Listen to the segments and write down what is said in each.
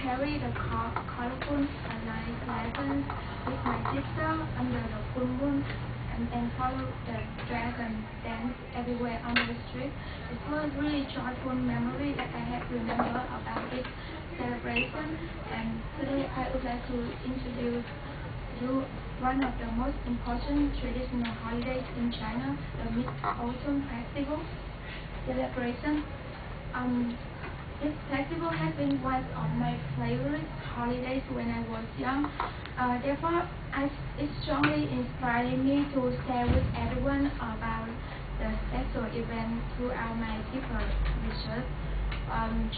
carry the colorful night lanterns with my sister under the full moon and follow the dragon dance everywhere on the street. It was really joyful memory that I have remembered about this celebration. And today I would like to introduce you one of the most important traditional holidays in China, the Mid-Autumn Festival celebration. This festival has been one of my favorite holidays when I was young. Therefore, it strongly inspired me to share with everyone about the special event throughout my deeper research.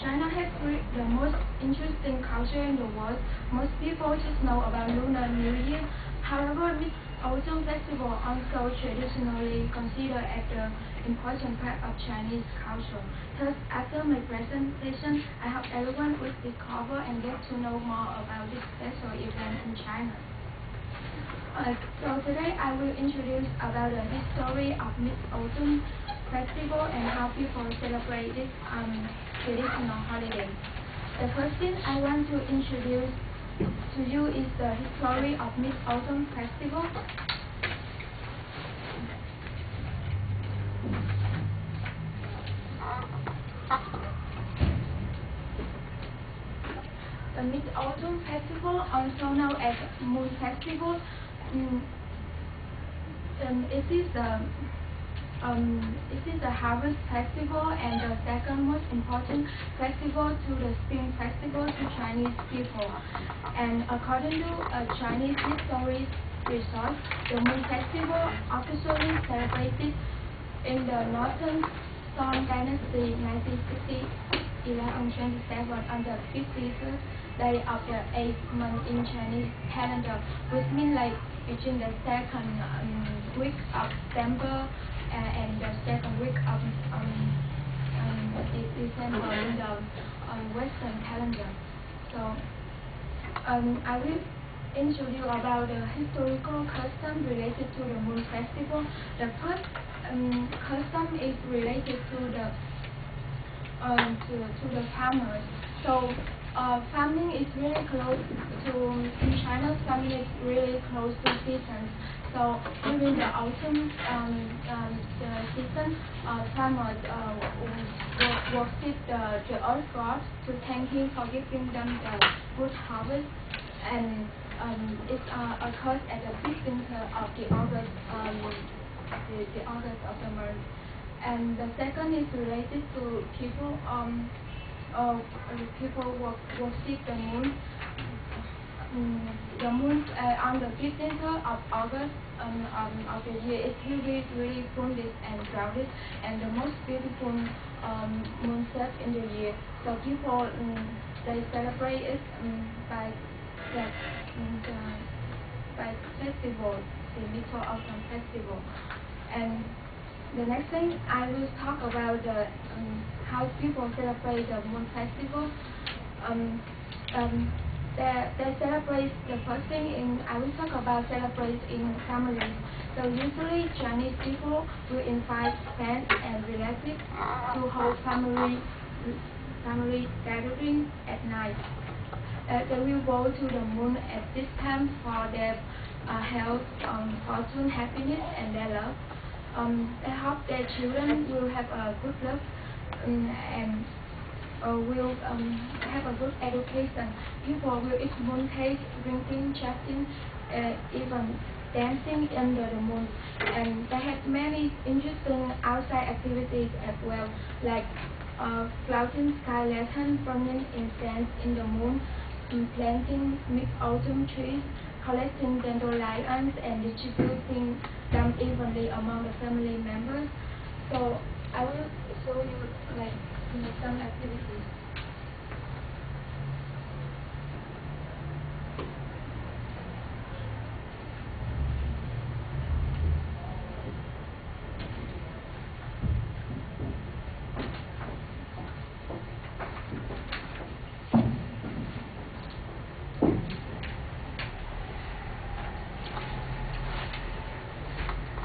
China has the most interesting culture in the world. Most people just know about Lunar New Year. However, Mid-Autumn Festival also traditionally considered as the important part of Chinese culture. Thus, after my presentation, I hope everyone will discover and get to know more about this special event in China. So today I will introduce about the history of Mid-Autumn Festival and how people celebrate this traditional holiday. The first thing I want to introduce to you is the history of Mid-Autumn Festival. The Mid-Autumn Festival, also known as Moon Festival, it is the harvest festival and the second most important festival to the spring festival to Chinese people. And according to a Chinese history resource, the Moon Festival officially celebrated in the Northern Song Dynasty 1960-1127 on the 53rd day of the 8th month in Chinese calendar, which means like between the second week of December and the second week of December in the Western calendar. So I will introduce you about the historical custom related to the Moon Festival. The first custom is related to the farmers. So farming is really close to, in China, farming is really close to seasons. So during the autumn the season, farmers worship the earth god to thank him for giving them the good harvest, and it occurs at the beginning of the August, the August of the month. And the second is related to people. People worship the moon. The moon on the 15th of August of the year is really full and crowded, and the most beautiful moonset in the year. So people they celebrate it by festival, the Mid-Autumn Festival. And the next thing I will talk about the how people celebrate the Moon Festival. They celebrate, the first thing I will talk about celebrate in families. So usually Chinese people will invite friends and relatives to hold family gathering at night. They will go to the moon at this time for their health, fortune, happiness, and their love. They hope their children will have a good luck and will have a good education. People will eat moon cake, drinking, chatting, even dancing under the moon. And they have many interesting outside activities as well, like floating sky lantern, burning incense in the moon, planting mid-autumn trees, collecting dandelions, and distributing them evenly among the family members. So I will show you like some activities.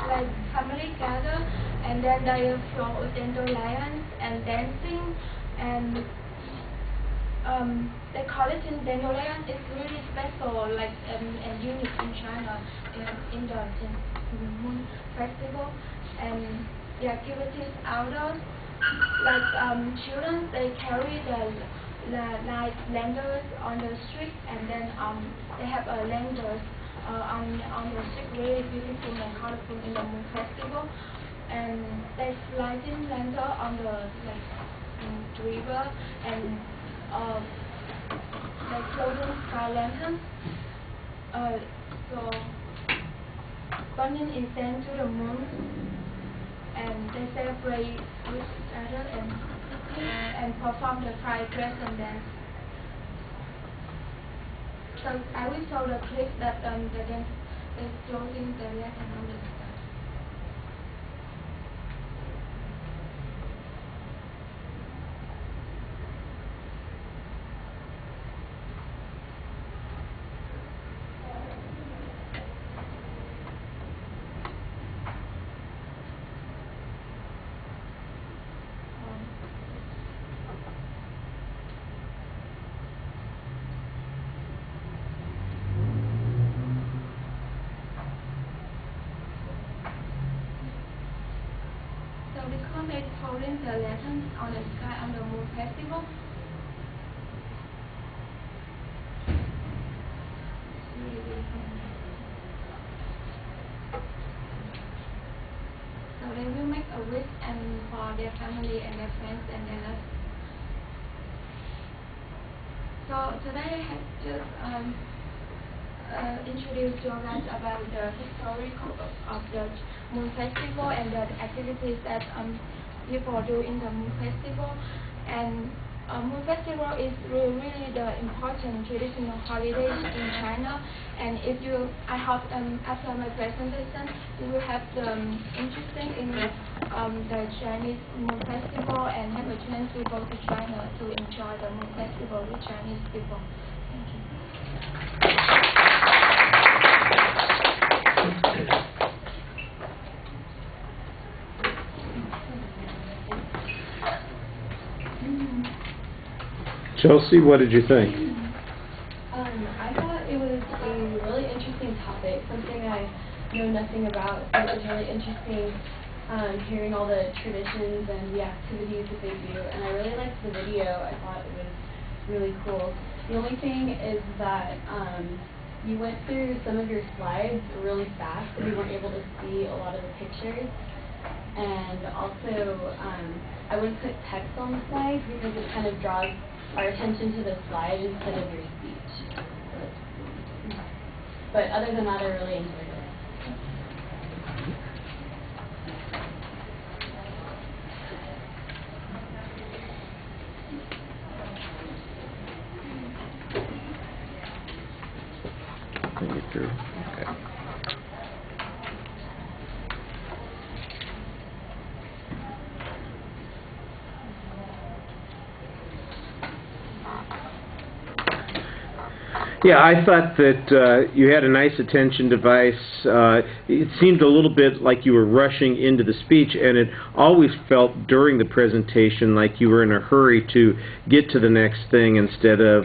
Like family gather and then they flow dandelions and dancing, and they call it in Dandelion. It's really special, like and unique in China, in the Moon Festival, and the activities outdoors. Like children, they carry the like lanterns on the street, and then they have lanterns on the street, really beautiful and colorful in the Moon Festival, and they lighting lantern on the river, and they floating sky lanterns. So burning incense to the moon, and they celebrate with each other and perform the fire dress and dance. So I will show the clip that the dance is floating the lantern on the sky. So this comet is holding the lanterns on the sky on the Moon Festival. It's really beautiful. So they will make a wish and for their family and their friends and their loved. So today I have just introduced you guys about the history of the Moon Festival and the activities that people do in the Moon Festival. And Moon Festival is really the important traditional holiday in China. And if you, I hope after my presentation, you will have the interesting in the Chinese Moon Festival and have a chance to go to China to enjoy the Moon Festival with Chinese people. Thank you. Chelsea, what did you think? I thought it was a really interesting topic, something I know nothing about. It was really interesting hearing all the traditions and the activities that they do, and I really liked the video. I thought it was really cool. The only thing is that you went through some of your slides really fast, and we weren't able to see a lot of the pictures. And also, I wouldn't put text on the slide because it kind of draws our attention to the slide instead of your speech. But other than that, I really enjoyed it. Think it through. Okay. Yeah, I thought that you had a nice attention device. It seemed a little bit like you were rushing into the speech, and it always felt during the presentation like you were in a hurry to get to the next thing instead of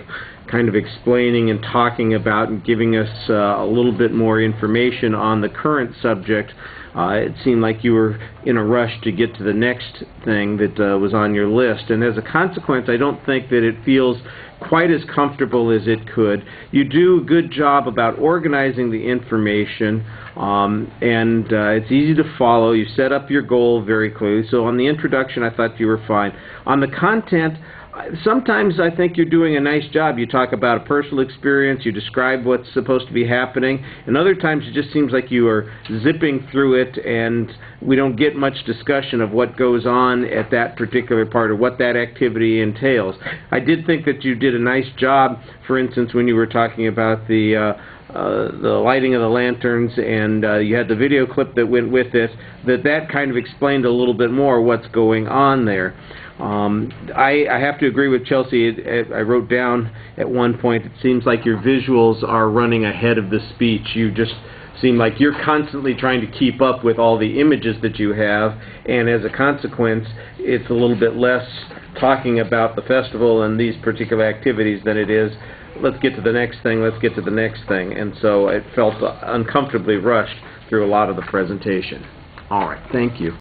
kind of explaining and talking about and giving us a little bit more information on the current subject. It seemed like you were in a rush to get to the next thing that was on your list, and as a consequence, I don't think that it feels quite as comfortable as it could. You do a good job about organizing the information, and it's easy to follow. You set up your goal very clearly. So on the introduction, I thought you were fine. On the content, sometimes I think you're doing a nice job. You talk about a personal experience, you describe what's supposed to be happening, and other times it just seems like you are zipping through it and we don't get much discussion of what goes on at that particular part or what that activity entails. I did think that you did a nice job, for instance, when you were talking about the lighting of the lanterns, and you had the video clip that went with it, that kind of explained a little bit more what's going on there. I have to agree with Chelsea. I wrote down at one point, it seems like your visuals are running ahead of the speech. You just seem like you're constantly trying to keep up with all the images that you have, and as a consequence, it's a little bit less talking about the festival and these particular activities than it is, let's get to the next thing, let's get to the next thing. And so it felt uncomfortably rushed through a lot of the presentation. All right, thank you.